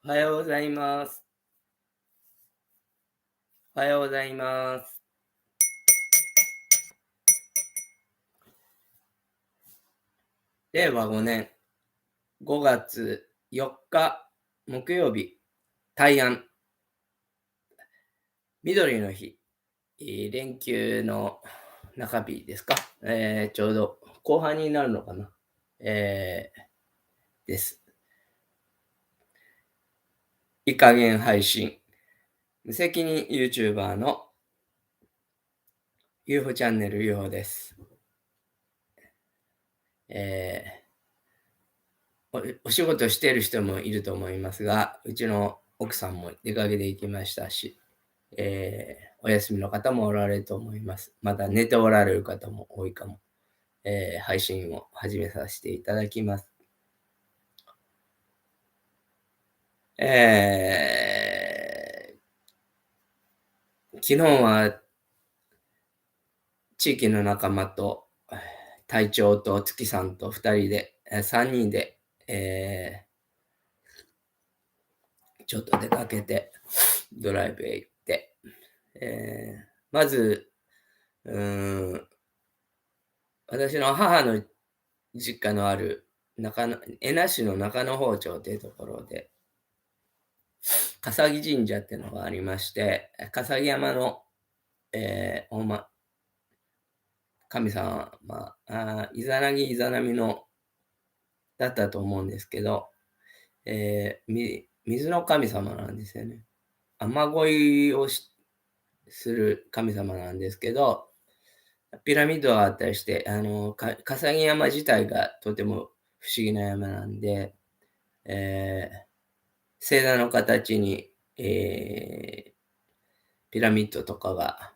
おはようございます。おはようございます。令和5年5月4日木曜日、大安、緑の日、連休の中日ですか。ちょうど後半になるのかな。です。いい加減配信、無責任 YouTuber の UFO チャンネル UFO です。お仕事している人もいると思いますが、うちの奥さんも出かけて行きましたし、お休みの方もおられると思います。まだ寝ておられる方も多いかも。配信を始めさせていただきます。昨日は地域の仲間と、隊長と月さんと2人で、3人で、ちょっと出かけて、ドライブへ行って、まず、うーん、私の母の実家のある恵那市の中野包丁というところで、笠木神社っていうのがありまして、笠木山の、神様、イザナギイザナミのだったと思うんですけど、水の神様なんですよね。雨乞いをする神様なんですけど、ピラミッドがあったりして、笠木山自体がとても不思議な山なんで、え星座の形に、ピラミッドとかが、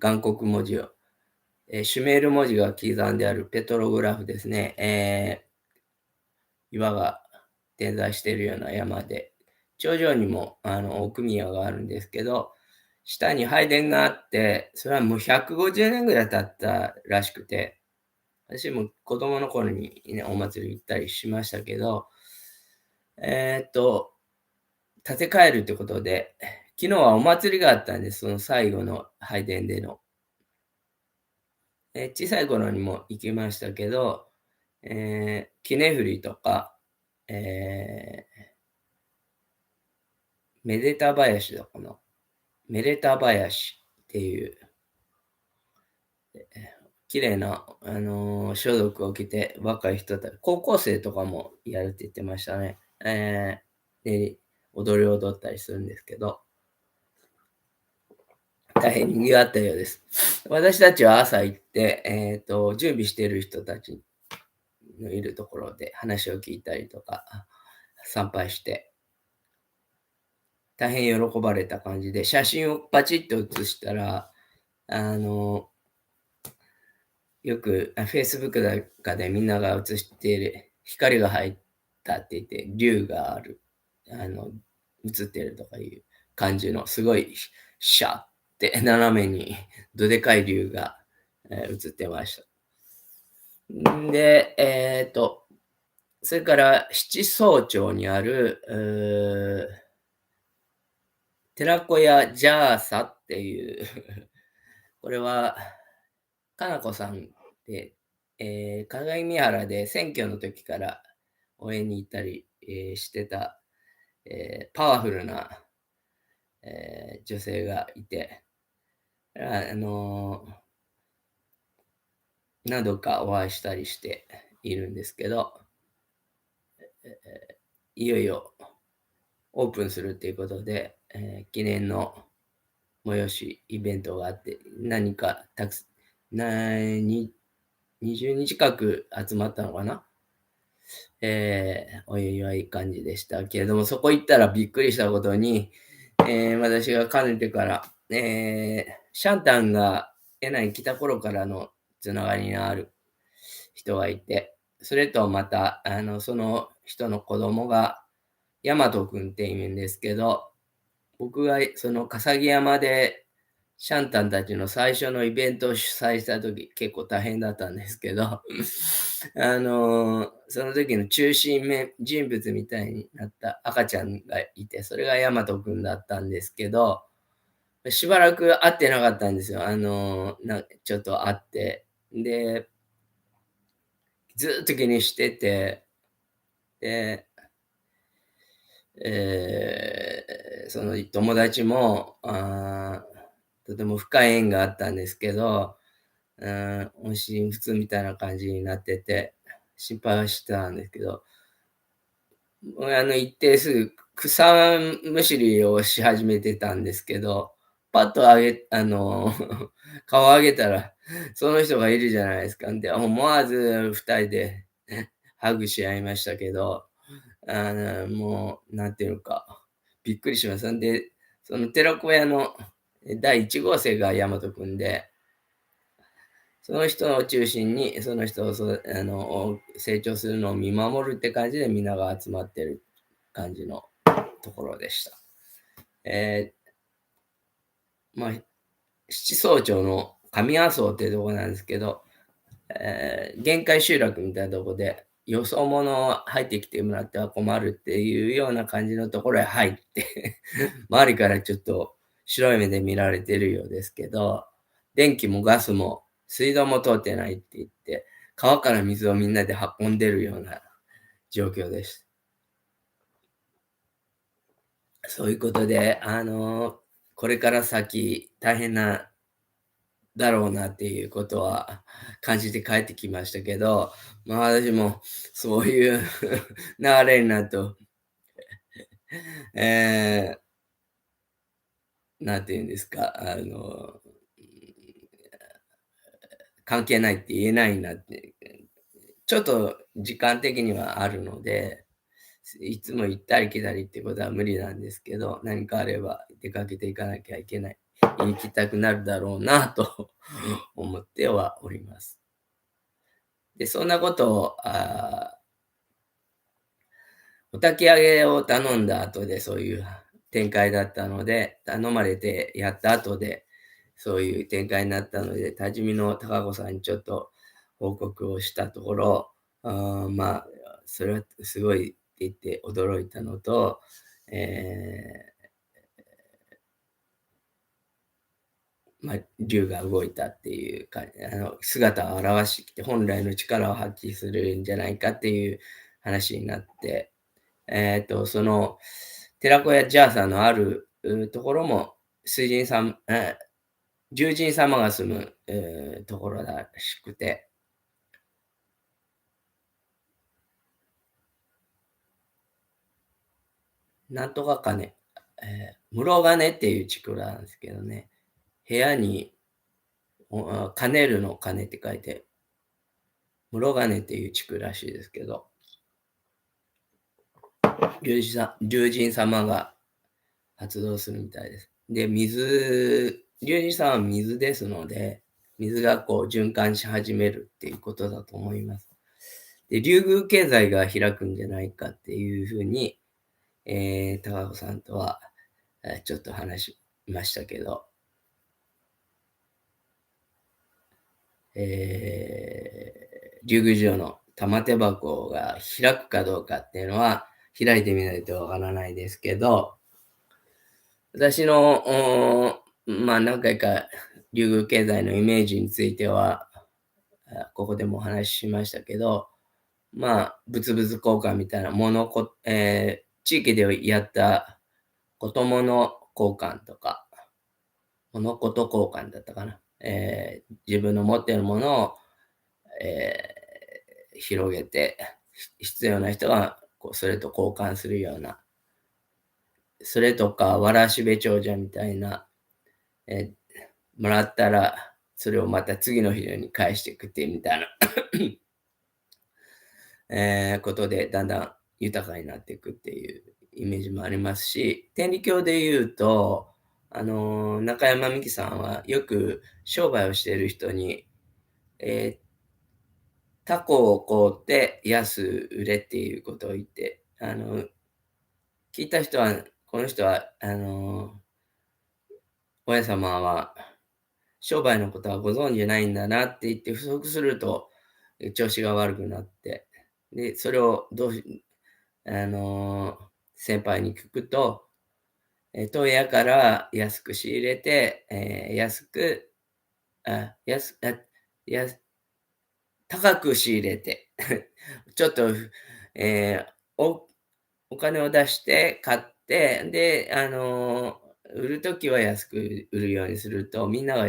岩刻文字を、シュメール文字が刻んであるペトログラフですね。岩が点在しているような山で、頂上にも奥宮があるんですけど、下に拝殿があって、それはもう150年ぐらい経ったらしくて、私も子供の頃に、ね、お祭り行ったりしましたけど、建て替えるってことで、昨日はお祭りがあったんです、その最後の拝殿での。小さい頃にも行きましたけど、杵振りとか、めでた林だかな。めでた林っていう、綺麗な、装束を着て若い人たち、高校生とかもやるって言ってましたね。で、踊り踊ったりするんですけど、大変賑わったようです。私たちは朝行って、準備している人たちのいるところで話を聞いたりとか、参拝して、大変喜ばれた感じで、写真をパチッと写したら、あの、よく、Facebook だかでみんなが写している、光が入ったって言って、竜がある、写ってるとかいう感じの、すごい、シャーって斜めにどでかい竜が、写ってました。で、それから七総町にある、寺子屋ジャーサっていうこれは、かなこさんで、鏡原で選挙の時から応援に行ったり、してた、パワフルな、女性がいて、あの、何度かお会いしたりしているんですけど、いよいよオープンするっていうことで、記念の催し、イベントがあって、何かたくなに20人近く集まったのかな。お祝い感じでしたけれども、そこ行ったらびっくりしたことに、私がかねてから、シャンタンがエナに来た頃からのつながりのある人がいて、それとまた、その人の子供が、ヤマト君って言うんですけど、僕がその笠木山でシャンタンたちの最初のイベントを主催した時、結構大変だったんですけど、その時の中心人物みたいになった赤ちゃんがいて、それが大和くんだったんですけど、しばらく会ってなかったんですよ。ちょっと会って。で、ずっと気にしてて、で、その友達も、とても深い縁があったんですけど、音信不通みたいな感じになってて、心配はしてたんですけど、一定数草むしりをし始めてたんですけど、パッと顔を上げたら、その人がいるじゃないですか。で、思わず二人でハグし合いましたけど、もう、なんていうのか、びっくりしました。んで、その寺子屋の第1号生が大和くんで、その人を中心に、その人を成長するのを見守るって感じで皆が集まってる感じのところでした。えまあ、七総町の上阿総っていうところなんですけど、限界集落みたいなところで、よそ者入ってきてもらっては困るっていうような感じのところへ入って周りからちょっと白い目で見られてるようですけど、電気もガスも水道も通ってないって言って、川から水をみんなで運んでるような状況です。そういうことで、これから先大変なだろうなっていうことは感じて帰ってきましたけど、まあ私もそういう流れになると、えなんて言うんですか、関係ないって言えないなって、ちょっと時間的にはあるので、いつも行ったり来たりってことは無理なんですけど、何かあれば出かけていかなきゃいけない。行きたくなるだろうなと思ってはおります。で、そんなことを、お焚き上げを頼んだ後でそういう展開だったので、頼まれてやった後で、そういう展開になったので、多治見の貴子さんにちょっと報告をしたところ、まあ、それはすごいって言って驚いたのと、まあ、竜が動いたっていうか、姿を現してきて、本来の力を発揮するんじゃないかっていう話になって、その、寺子屋ジャーさんのあるところも、水神さん、獣神様が住む、ところらしくて、なんとか鐘、室鐘っていう地区なんですけどね、部屋に、兼ねるの鐘って書いて、室鐘っていう地区らしいですけど、竜神様が発動するみたいです。で、龍神さんは水ですので、水がこう循環し始めるっていうことだと思います。で、竜宮経済が開くんじゃないかっていうふうに、高子さんとは、ちょっと話しましたけど、竜宮城の玉手箱が開くかどうかっていうのは、開いてみないとわからないですけど、私の、まあ、何回か竜宮経済のイメージについては、ここでもお話ししましたけど、まあ、物々交換みたいな地域でやったこともの交換とか、物事交換だったかな。自分の持っているものを、広げて、必要な人がこうそれと交換するような、それとか、わらしべ長者みたいな、えもらったら、それをまた次の日に返していくっていうみたいなことで、だんだん豊かになっていくっていうイメージもありますし、天理教で言うと、中山美紀さんはよく商売をしている人に、えータコを買うて安売れっていうことを言って、聞いた人は、この人は、親様は商売のことはご存じないんだなって言って不足すると、調子が悪くなって、で、それをどうしあの、先輩に聞くと、問屋から安く仕入れて、安く、あ、やすあ、や高く仕入れて、ちょっと、えーおお金を出して買って、で、売る時は安く売るようにすると、みんなが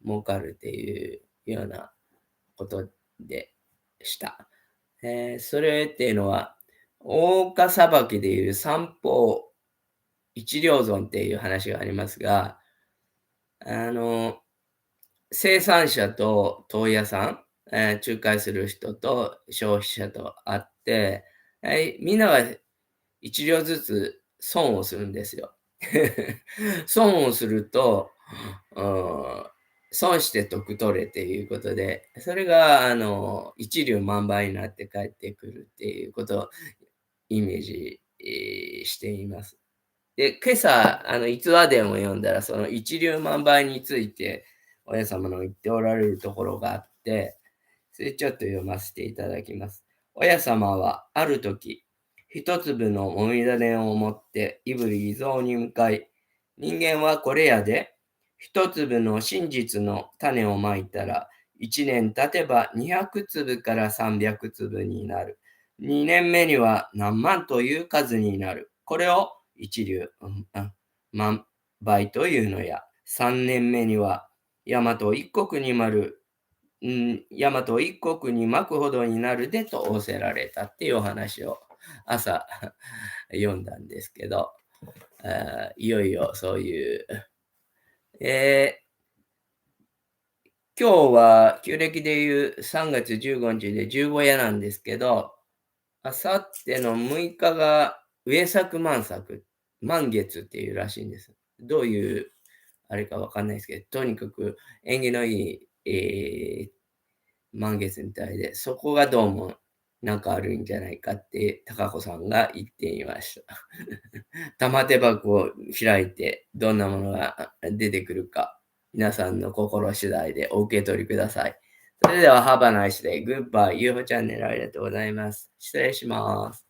儲かるっていうようなことでした。それっていうのは、大岡裁きでいう三方一両損っていう話がありますが、あの、生産者と問屋さん、仲介する人と消費者と会って、みんなが一両ずつ損をするんですよ。損をすると、うん、損して得取れっていうことで、それが一粒万倍になって帰ってくるっていうことをイメージ、しています。で、今朝、逸話伝を読んだら、その一粒万倍について、親様の言っておられるところがあって、それちょっと読ませていただきます。親様はある時、一粒のもみ種を持って胆振伊蔵に向かい、人間はこれやで、一粒の真実の種をまいたら、一年経てば200粒から300粒になる。2年目には何万という数になる。これを一粒、万倍というのや。3年目には大和一国に大和一国に巻くほどになるでと仰せられたっていうお話を朝読んだんですけど、いよいよそういう、えー今日は旧暦でいう3月15日で十五夜なんですけど、あさっての6日が上作満作、満月っていうらしいんです。どういうあれかわかんないですけど、とにかく縁起のいい、満月みたいで、そこがどうもなんかあるんじゃないかって高子さんが言っていました。玉手箱を開いてどんなものが出てくるか、皆さんの心次第でお受け取りください。それでは、Have a nice day. Goodbye. UFO チャンネルありがとうございます。失礼します。